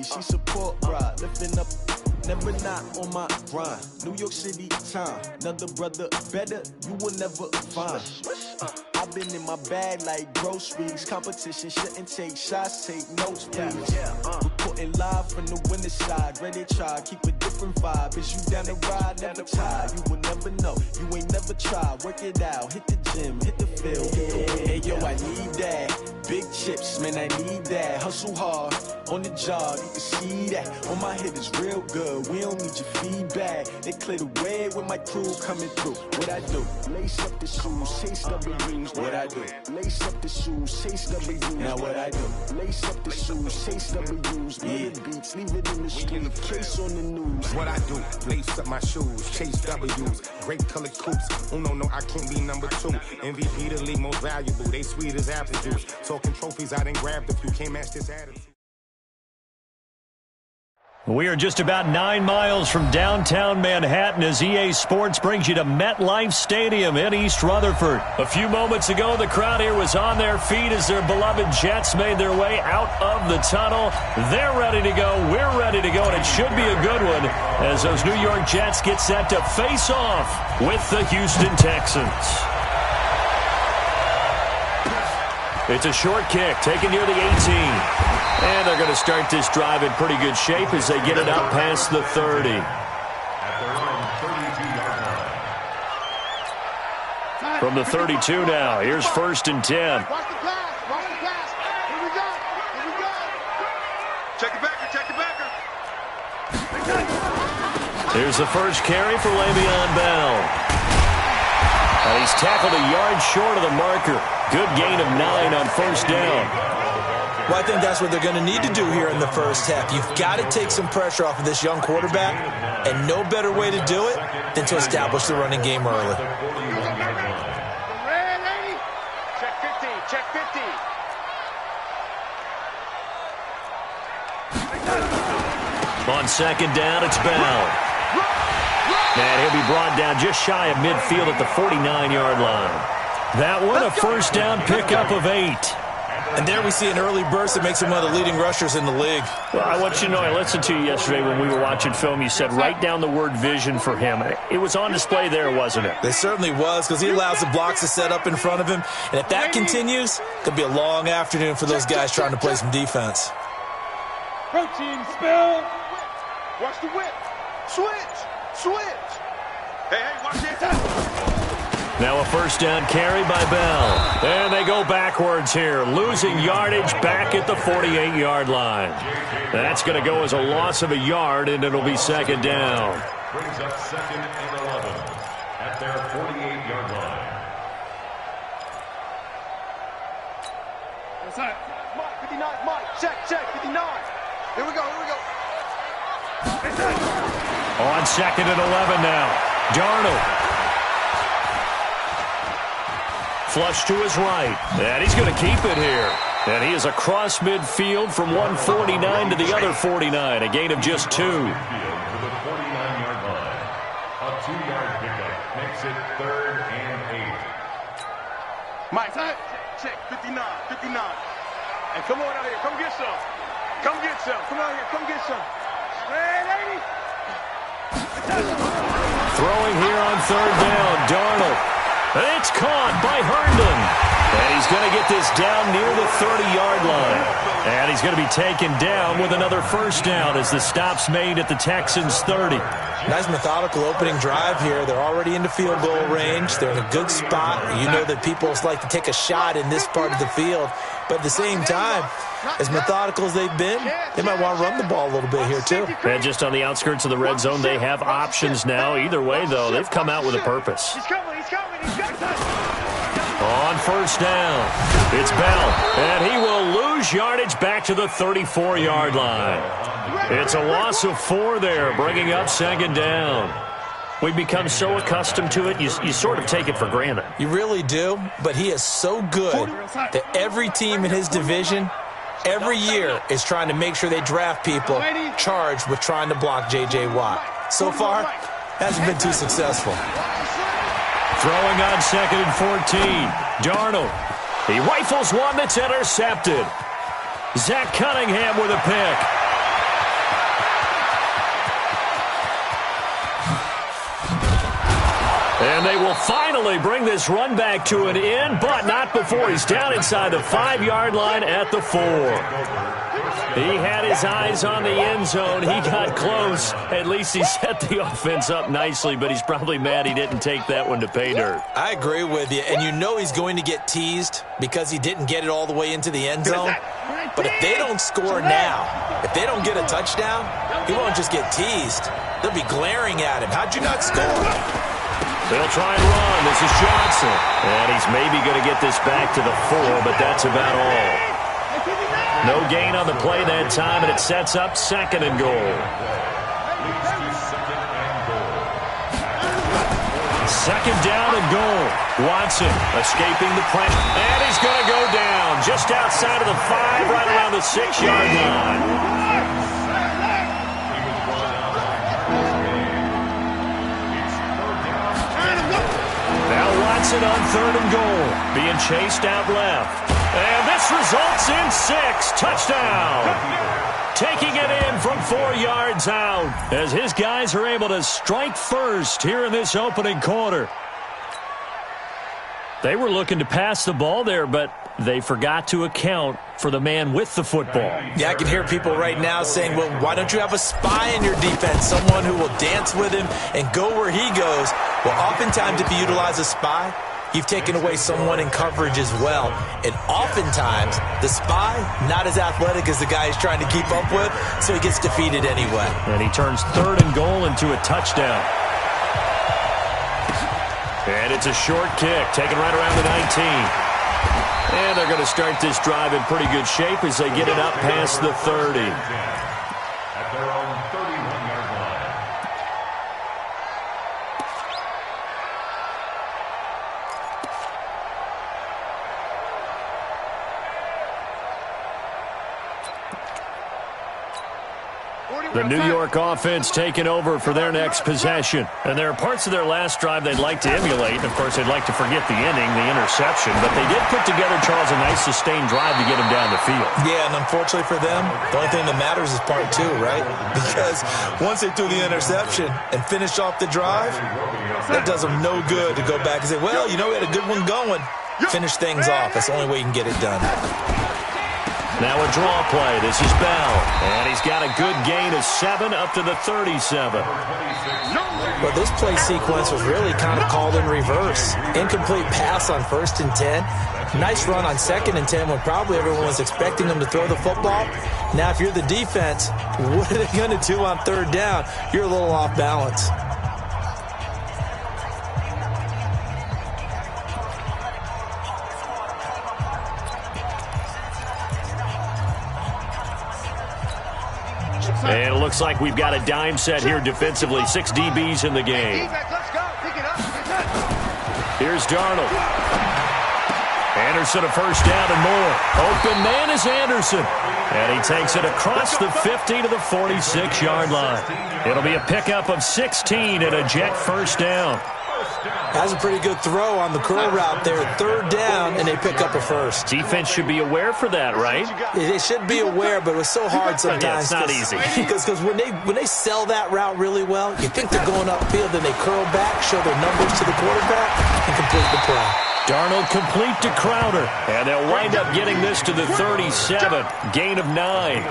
she support ride, lifting up, never not on my grind. New York City time, another brother better, you will never find. I've been in my bag like groceries. Competition shouldn't take shots, take notes, please. Reporting live from the winter side. Ready to try, keep a different vibe. Is you down the ride, never tired. You will never know, you ain't never tried. Work it out, hit the gym, hit the field, hit the win. Hey yo, I need that. Big chips, man, I need that. Hustle hard, on the job, you can see that. On my hit is real good, we don't need your feedback. They clear the way with my crew coming through. What I do? Lace up the shoes, chase W's. What I do? Lace up the shoes, chase W's. Now what I do? Lace up the shoes, chase W's. Yeah, beats, leave it in the street, case on the news. What I do? Lace up my shoes, chase W's. Great colored coops. Oh no, I can't be number 2. MVP the league most valuable. They sweet as apple juice. Talking trophies, I done grabbed a few. Can't match this attitude. We are just about 9 miles from downtown Manhattan as EA Sports brings you to MetLife Stadium in East Rutherford. A few moments ago, the crowd here was on their feet as their beloved Jets made their way out of the tunnel. They're ready to go. We're ready to go, and it should be a good one as those New York Jets get set to face off with the Houston Texans. It's a short kick taken near the 18. And they're going to start this drive in pretty good shape as they get it up past the 30. From the 32 now, here's 1st and 10. Watch the pass. Watch the pass. Here we go. Here we go. Check the backer. Check the backer. Here's the first carry for Le'Veon Bell. And he's tackled a yard short of the marker. Good gain of 9 on 1st down. Well, I think that's what they're going to need to do here in the first half. You've got to take some pressure off of this young quarterback, and no better way to do it than to establish the running game early. Ready? Check 50. Check 50. On 2nd down, it's Bell. And he'll be brought down just shy of midfield at the 49-yard line. That one, a 1st down pickup of 8. And there we see an early burst that makes him one of the leading rushers in the league. Well, I want you to know, I listened to you yesterday when we were watching film. You said write down the word vision for him. It was on display there, wasn't it? It certainly was, because he allows the blocks to set up in front of him. And if that continues, it could be a long afternoon for those guys trying to play some defense. Protein spill. Watch the whip. Switch. Switch. Hey, watch it. Now a 1st down carry by Bell. And they go backwards here, losing yardage back at the 48-yard line. That's going to go as a loss of a yard, and it'll be 2nd down. Brings up 2nd and 11 at their 48-yard line. Inside. Mike, 59. Mike, check, 59. Here we go. On 2nd and 11 now. Darnold. Flush to his right, and he's going to keep it here. And he is across midfield from 149 to the other 49, a gain of just 2. To the 49-yard line. A 2-yard pickup makes it 3rd and 8. Mike, check, 59. Hey, come on out here. Come get some. Come out here. Come get some. Ready? Throwing here on 3rd down, Darnold. It's caught by Herndon. And he's going to get this down near the 30-yard line. And he's going to be taken down with another 1st down as the stop's made at the Texans' 30. Nice methodical opening drive here. They're already into field goal range. They're in a good spot. You know that people like to take a shot in this part of the field. But at the same time, as methodical as they've been, they might want to run the ball a little bit here too. And just on the outskirts of the red zone, they have options now. Either way, though, they've come out with a purpose. He's coming. On 1st down, it's Bell, and he will lose yardage back to the 34-yard line. It's a loss of 4 there, bringing up 2nd down. We've become so accustomed to it, you sort of take it for granted. You really do, but he is so good that every team in his division, every year, is trying to make sure they draft people charged with trying to block J.J. Watt. So far, hasn't been too successful. Throwing on 2nd and 14. Darnold. He rifles one that's intercepted. Zach Cunningham with a pick. And they will finally bring this run back to an end, but not before he's down inside the 5-yard line at the 4. He had his eyes on the end zone. He got close. At least he set the offense up nicely, but he's probably mad he didn't take that one to pay dirt. I agree with you, and you know he's going to get teased because he didn't get it all the way into the end zone. But if they don't score now, if they don't get a touchdown, he won't just get teased. They'll be glaring at him. How'd you not score? They'll try and run. This is Johnson. And he's maybe going to get this back to the 4, but that's about all. No gain on the play that time, and it sets up 2nd and goal. 2nd down and goal. Watson escaping the pressure, and he's going to go down just outside of the 5, right around the 6-yard line. Now Watson on 3rd and goal, being chased out left. And this results in 6. Touchdown. Taking it in from 4 yards out as his guys are able to strike first here in this opening quarter. They were looking to pass the ball there, but they forgot to account for the man with the football. Yeah, I can hear people right now saying, well, why don't you have a spy in your defense, someone who will dance with him and go where he goes? Well, oftentimes if you utilize a spy, you've taken away someone in coverage as well. And oftentimes, the spy, not as athletic as the guy he's trying to keep up with, so he gets defeated anyway. And he turns 3rd and goal into a touchdown. And it's a short kick, taken right around the 19. And they're going to start this drive in pretty good shape as they get it up past the 30. At their own 31-yard line. The New York offense taking over for their next possession. And there are parts of their last drive they'd like to emulate. And, of course, they'd like to forget the inning, the interception. But they did put together, Charles, a nice sustained drive to get him down the field. Yeah, and unfortunately for them, the only thing that matters is part 2, right? Because once they threw the interception and finished off the drive, that does them no good to go back and say, well, you know, we had a good one going. Finish things off. That's the only way you can get it done. Now a draw play. This is Bell. And he's got a good gain of 7 up to the 37. Well, this play sequence was really kind of called in reverse. Incomplete pass on 1st and 10. Nice run on 2nd and 10 when probably everyone was expecting them to throw the football. Now, if you're the defense, what are they going to do on 3rd down? You're a little off balance. And it looks like we've got a dime set here defensively. 6 DBs in the game. Here's Darnold. Anderson a 1st down and more. Open man is Anderson. And he takes it across the 50 to the 46-yard line. It'll be a pickup of 16 and a jet 1st down. That's a pretty good throw on the curl route there. 3rd down, and they pick up a 1st. Defense should be aware for that, right? They should be aware, but it was so hard sometimes. Yeah, it's not easy. Because when they sell that route really well, you think they're going upfield, then they curl back, show their numbers to the quarterback, and complete the play. Darnold complete to Crowder. And they'll wind up getting this to the 37. Gain of 9.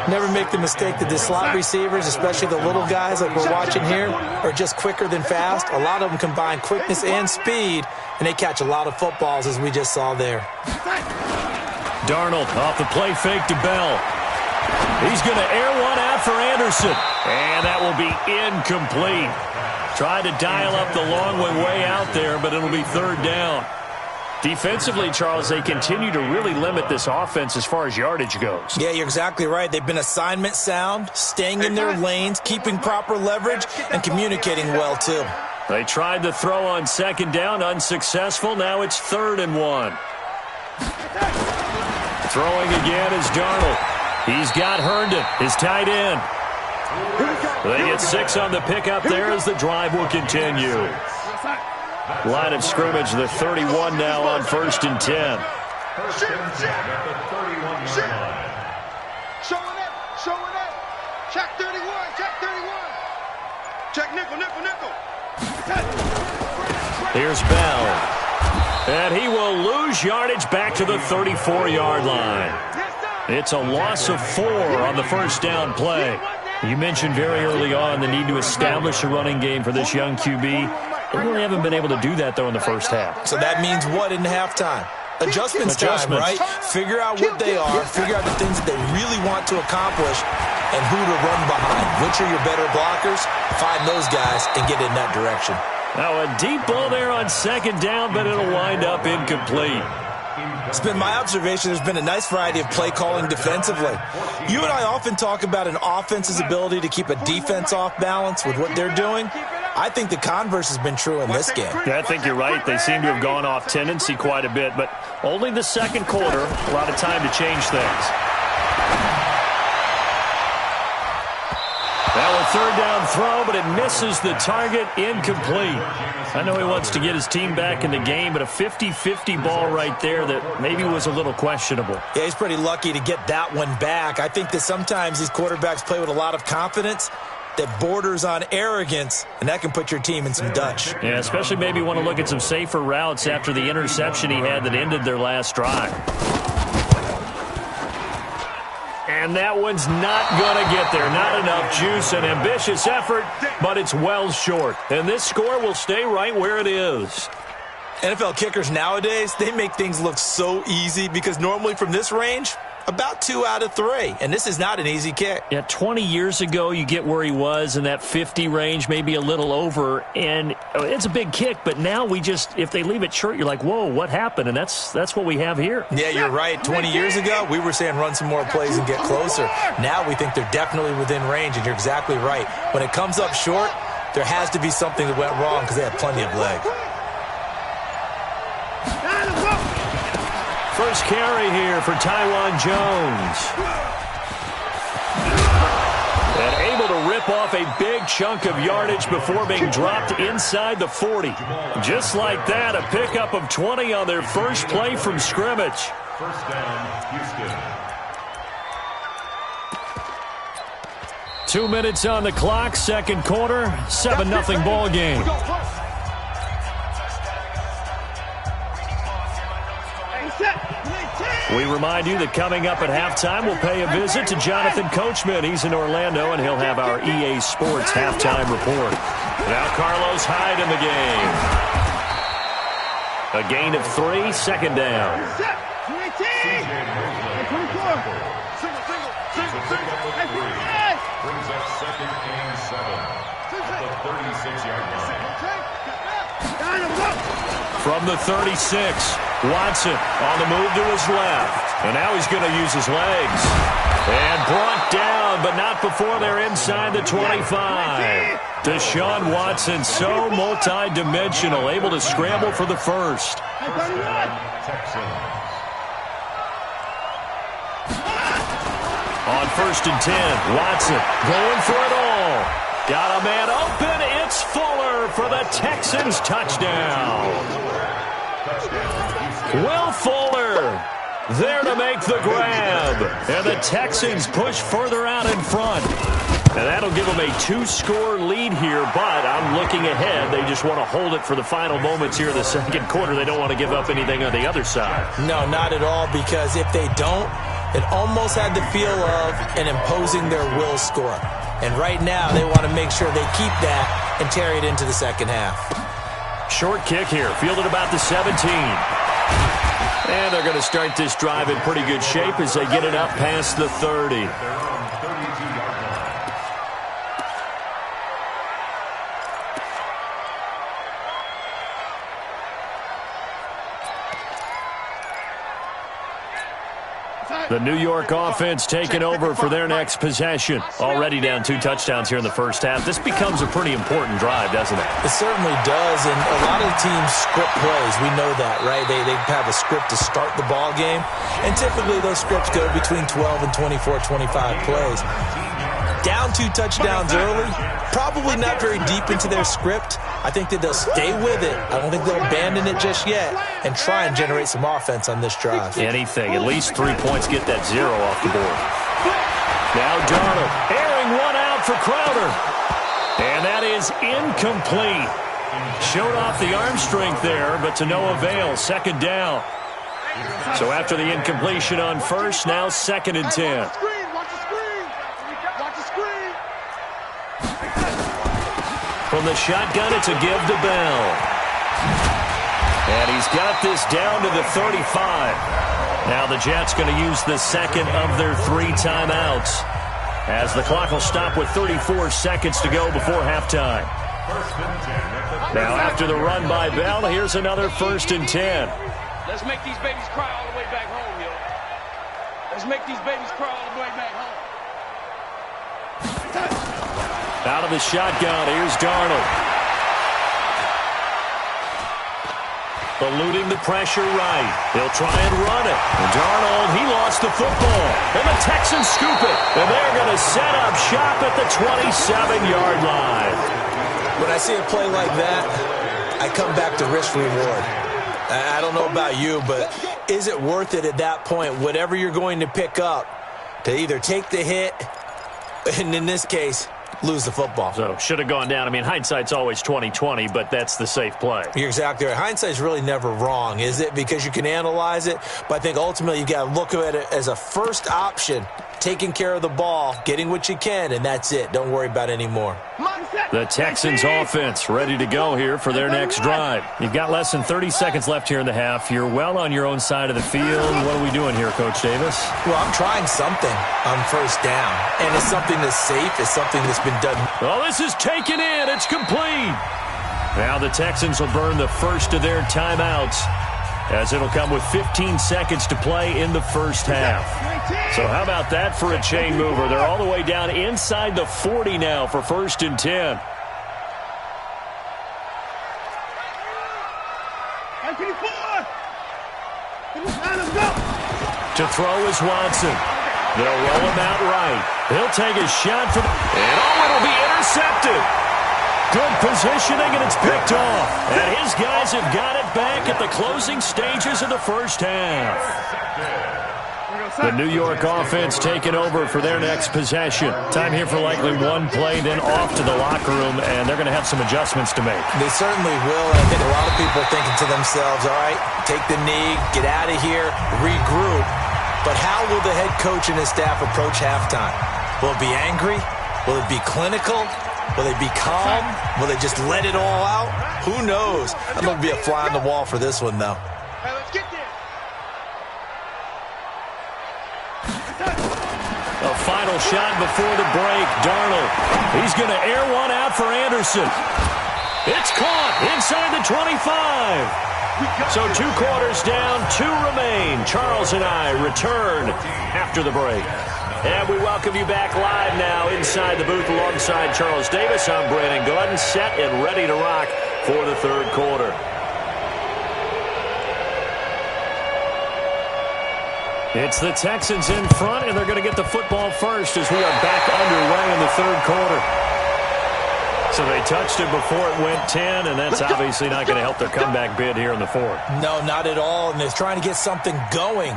Never make the mistake that the slot receivers, especially the little guys like we're watching here, are just quicker than fast. A lot of them combine quickness and speed, and they catch a lot of footballs, as we just saw there. Darnold off the play fake to Bell. He's going to air one out for Anderson. And that will be incomplete. Tried to dial up the long way out there, but it'll be 3rd down. Defensively, Charles, they continue to really limit this offense as far as yardage goes. Yeah, you're exactly right. They've been assignment sound, staying in their lanes, keeping proper leverage, and communicating well, too. They tried the throw on 2nd down, unsuccessful. Now it's 3rd and 1. Throwing again is Darnold. He's got Herndon, his tight end. They get 6 on the pickup there as the drive will continue. Line of scrimmage, the 31 now on 1st and 10. Showing up. Check 31. Check nickel. Here's Bell. And he will lose yardage back to the 34-yard line. It's a loss of 4 on the first down play. You mentioned very early on the need to establish a running game for this young QB. They really haven't been able to do that, though, in the first half. So that means what in halftime? Adjustments time, right? Figure out what they are, figure out the things that they really want to accomplish, and who to run behind. Which are your better blockers? Find those guys and get in that direction. Now a deep ball there on second down, but it'll wind up incomplete. It's been my observation there's been a nice variety of play calling defensively. You and I often talk about an offense's ability to keep a defense off balance with what they're doing. I think the converse has been true in this game. Yeah, I think you're right. They seem to have gone off tendency quite a bit, but only the second quarter, a lot of time to change things. Now a third down throw, but it misses the target, incomplete. I know he wants to get his team back in the game, but a 50-50 ball right there that maybe was a little questionable. Yeah, he's pretty lucky to get that one back. I think that sometimes these quarterbacks play with a lot of confidence that borders on arrogance, and that can put your team in some Dutch. Yeah, especially maybe want to look at some safer routes after the interception he had that ended their last drive. And that one's not going to get there. Not enough juice, an ambitious effort, but it's well short. And this score will stay right where it is. NFL kickers nowadays, they make things look so easy because normally from this range, about 2 out of 3, and this is not an easy kick. Yeah, 20 years ago, you get where he was in that 50 range, maybe a little over, and it's a big kick, but now we just, if they leave it short, you're like, whoa, what happened? And that's what we have here. Yeah, you're right. 20 years ago, we were saying run some more plays and get closer. Now we think they're definitely within range, and you're exactly right. When it comes up short, there has to be something that went wrong because they have plenty of leg. First carry here for Tywan Jones. And able to rip off a big chunk of yardage before being dropped inside the 40. Just like that, a pickup of 20 on their first play from scrimmage. First down, Houston. 2 minutes on the clock, second quarter, 7-0 ball game. We remind you that coming up at halftime, we'll pay a visit to Jonathan Coachman. He's in Orlando, and he'll have our EA Sports halftime report. Now Carlos Hyde in the game. A gain of 3, second down. Brings up second and 7 at the 36-yard line. From the 36, Watson on the move to his left. And now he's going to use his legs. And brought down, but not before they're inside the 25. Deshaun Watson, so multi-dimensional, able to scramble for the first. Texans. On 1st and 10, Watson going for it all. Got a man open. It's Fuller for the Texans touchdown. Will Fuller there to make the grab. And the Texans push further out in front. And that'll give them a 2-score lead here, but I'm looking ahead. They just want to hold it for the final moments here in the second quarter. They don't want to give up anything on the other side. No, not at all, because if they don't, it almost had the feel of an imposing their will score. And right now, they want to make sure they keep that and carry it into the second half. Short kick here, fielded about the 17. And they're going to start this drive in pretty good shape as they get it up past the 30. The New York offense taking over for their next possession. Already down 2 touchdowns here in the first half. This becomes a pretty important drive, doesn't it? It certainly does, and a lot of teams script plays. We know that, right? They have a script to start the ball game, and typically those scripts go between 12 and 24, 25 plays. Down 2 touchdowns early, probably not very deep into their script. I think that they'll stay with it. I don't think they'll abandon it just yet and try and generate some offense on this drive. Anything. At least 3 points, get that 0 off the board. Now Darnold airing one out for Crowder. And that is incomplete. Showed off the arm strength there, but to no avail. Second down. So after the incompletion on first, now 2nd and 10. Watch the screen. Watch the screen. From the shotgun, it's a give to Bell. And he's got this down to the 35. Now the Jets going to use the second of their 3 timeouts, as the clock will stop with 34 seconds to go before halftime. Now after the run by Bell, here's another 1st and 10. Let's make these babies cry all the way back home, yo. Let's make these babies cry all the way back home. Out of the shotgun, here's Darnold. Eluding the pressure right. He'll try and run it. And Darnold, he lost the football. And the Texans scoop it. And they're going to set up shop at the 27-yard line. When I see a play like that, I come back to risk reward. I don't know about you, but is it worth it at that point, whatever you're going to pick up, to either take the hit, and in this case, lose the football? So should have gone down. I mean, hindsight's always 20/20, but that's the safe play. You're exactly right. Hindsight's really never wrong, is it? Because you can analyze it, but I think ultimately you got to look at it as a first option, taking care of the ball, getting what you can, and that's it. Don't worry about any more. The Texans offense ready to go here for their next drive. You've got less than 30 seconds left here in the half. You're well on your own side of the field. What are we doing here, Coach Davis? Well, I'm trying something on first down, and it's something that's safe. It's something that's been done. Oh, this is taken in. It's complete. Now the Texans will burn the first of their timeouts, as it'll come with 15 seconds to play in the first half. So how about that for a chain mover? They're all the way down inside the 40 now for 1st and 10. To throw is Watson. They'll roll him out right. He'll take a shot for and it'll be intercepted. Good positioning, and it's picked off. And his guys have got it back at the closing stages of the first half. The New York offense taking over for their next possession. Time here for likely one play, then off to the locker room, and they're going to have some adjustments to make. They certainly will, and I think a lot of people are thinking to themselves, all right, take the knee, get out of here, regroup. But how will the head coach and his staff approach halftime? Will it be angry? Will it be clinical? Will they be calm? Will they just let it all out? Who knows? I'm going to be a fly on the wall for this one, though. Hey, let's get there. A final shot before the break. Darnold. He's going to air one out for Anderson. It's caught inside the 25. So 2 quarters down, 2 remain. Charles and I return after the break. And we welcome you back live now inside the booth alongside Charles Davis. I'm Brandon Gordon, set and ready to rock for the 3rd quarter. It's the Texans in front, and they're going to get the football first as we are back underway in the 3rd quarter. So they touched it before it went 10, and that's obviously not going to help their comeback bid here in the 4th. No, not at all, and they're trying to get something going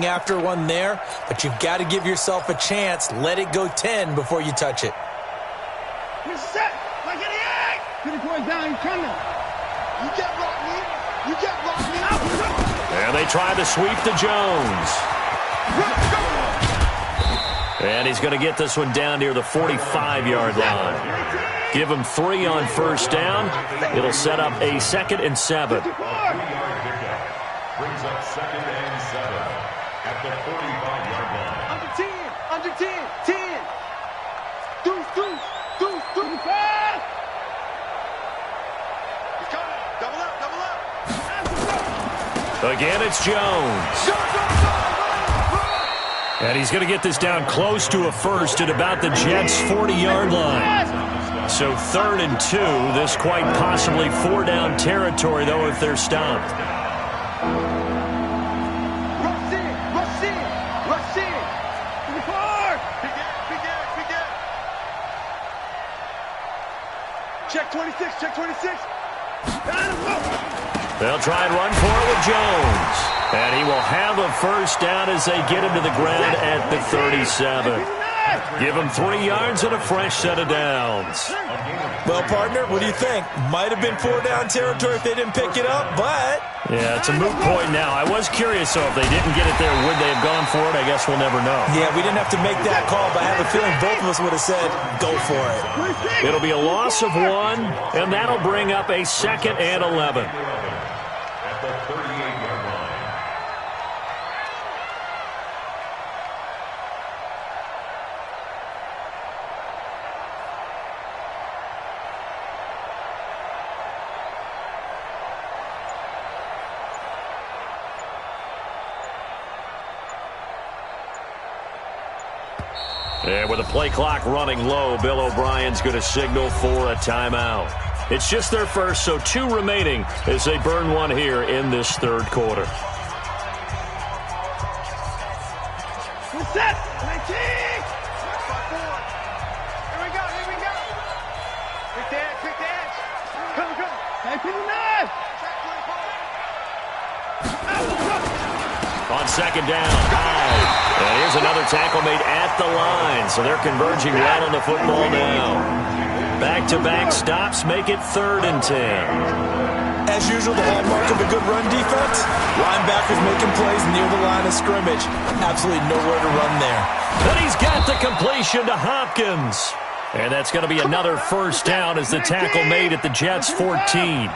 after one there, but you've got to give yourself a chance. Let it go 10 before you touch it. You're set. Like an egg. Get it going down. You're coming. You get Rodney. You get Rodney. And they try to sweep to Jones. And he's going to get this one down near the 45-yard line. Give him 3 on first down. It'll set up a 2nd and 7. 3-yard pickup brings up 2nd and 7 at the 45-yard line. Under 10. Deuce. Pass. He's coming. Double up. Again, it's Jones. And he's going to get this down close to a first at about the Jets' 40-yard line. So 3rd and 2. This quite possibly 4-down territory, though, if they're stopped. Rush in. To the car. Big Ed. Check 26. They'll try and run for it with Jones. And he will have a first down as they get him to the ground at the 37. Give him 3 yards and a fresh set of downs. Well, partner, what do you think? Might have been 4-down territory if they didn't pick it up, but... Yeah, it's a moot point now. I was curious, though, if they didn't get it there, would they have gone for it? I guess we'll never know. Yeah, we didn't have to make that call, but I have a feeling both of us would have said, go for it. It'll be a loss of 1, and that'll bring up a 2nd and 11. At the 38-yard line. And with the play clock running low, Bill O'Brien's going to signal for a timeout. It's just their first, so 2 remaining as they burn 1 here in this 3rd quarter. Set. 19. Here we go. Quick dance. Come. 19-9. On 2nd down, high. And here's another tackle made at the line, so they're converging well on the football now. Back-to-back stops make it 3rd and 10. As usual, the hallmark of a good run defense, linebackers making plays near the line of scrimmage. Absolutely nowhere to run there. But he's got the completion to Hopkins. And that's going to be another 1st down as the tackle made at the Jets' 14.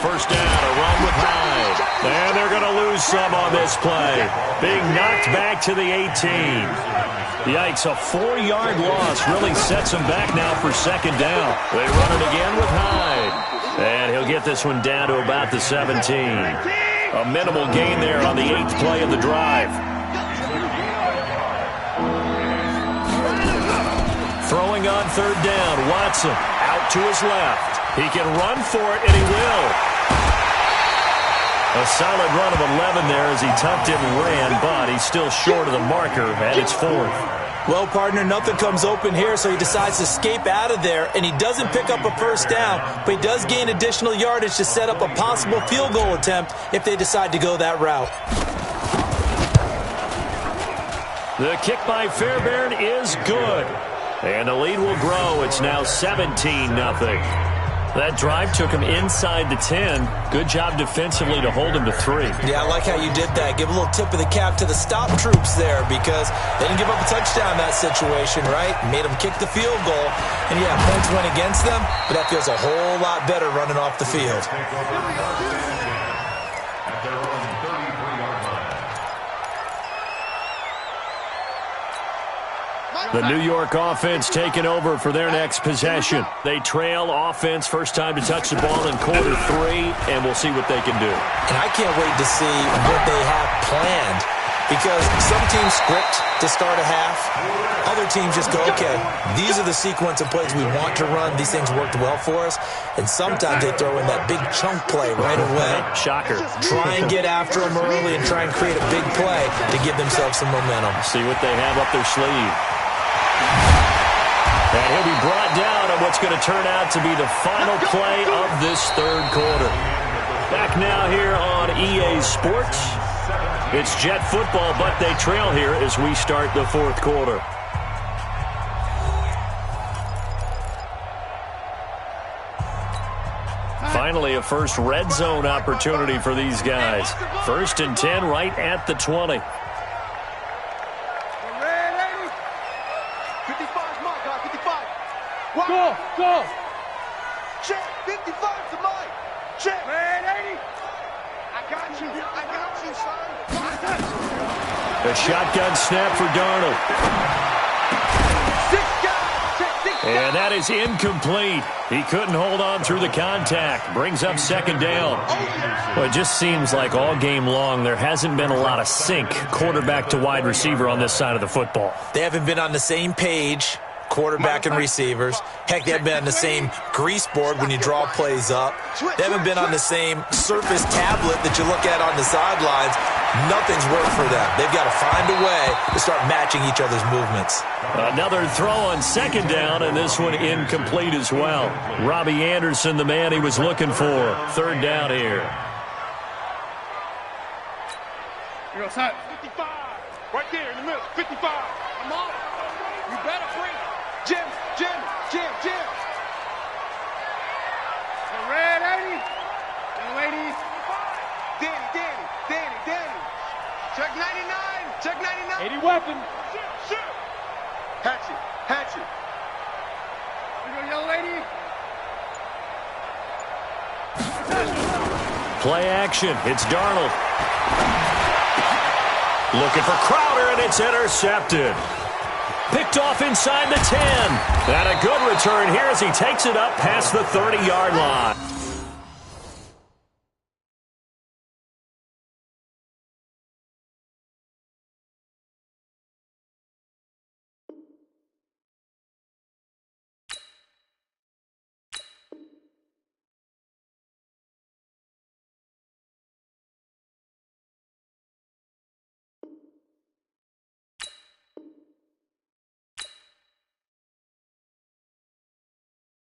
First down, a run with Hyde. And they're going to lose some on this play. Being knocked back to the 18. Yikes, a 4-yard loss really sets them back now for 2nd down. They run it again with Hyde. And he'll get this one down to about the 17. A minimal gain there on the 8th play of the drive. Throwing on 3rd down, Watson out to his left. He can run for it, and he will. A solid run of 11 there as he tucked it and ran, but he's still short of the marker, and it's 4th. Well, partner, nothing comes open here, so he decides to escape out of there, and he doesn't pick up a 1st down, but he does gain additional yardage to set up a possible field goal attempt if they decide to go that route. The kick by Fairbairn is good, and the lead will grow. It's now 17-0. That drive took him inside the 10. Good job defensively to hold him to 3. Yeah, I like how you did that. Give a little tip of the cap to the stop troops there because they didn't give up a touchdown in that situation, right? Made them kick the field goal. And, yeah, points went against them, but that feels a whole lot better running off the field. The New York offense taking over for their next possession. They trail offense, first time to touch the ball in quarter 3, and we'll see what they can do. And I can't wait to see what they have planned because some teams script to start a half. Other teams just go, okay, these are the sequence of plays we want to run. These things worked well for us. And sometimes they throw in that big chunk play right away. Shocker. Try and get after them early and try and create a big play to give themselves some momentum. See what they have up their sleeve. And he'll be brought down on what's going to turn out to be the final play of this 3rd quarter. Back now here on EA Sports. It's Jet football, but they trail here as we start the 4th quarter. Finally, a first red zone opportunity for these guys. 1st and 10 right at the 20. 55. Go. Check. 55 to Mike. Check. Man, 80. I got you, son. A shotgun snap for Darnold. 6 guys. And that is incomplete. He couldn't hold on through the contact. Brings up 2nd down. Well, it just seems like all game long there hasn't been a lot of sync quarterback to wide receiver on this side of the football. They haven't been on the same page. quarterback and receivers. Heck, they haven't been on the same grease board when you draw plays up. They haven't been on the same Surface tablet that you look at on the sidelines. Nothing's worked for them. They've got to find a way to start matching each other's movements. Another throw on second down, and this one incomplete as well. Robbie Anderson, the man he was looking for. Third down here. Here goes hot. 55. Right there in the middle. 55. Come on. You better bring it. Jim. Red 80. Young ladies. Danny. Check 99. 80 weapon. Shoot. Hatchet. Here go, young lady. Play action. It's Darnold. Looking for Crowder, and it's intercepted. Picked off inside the 10. And a good return here as he takes it up past the 30-yard line.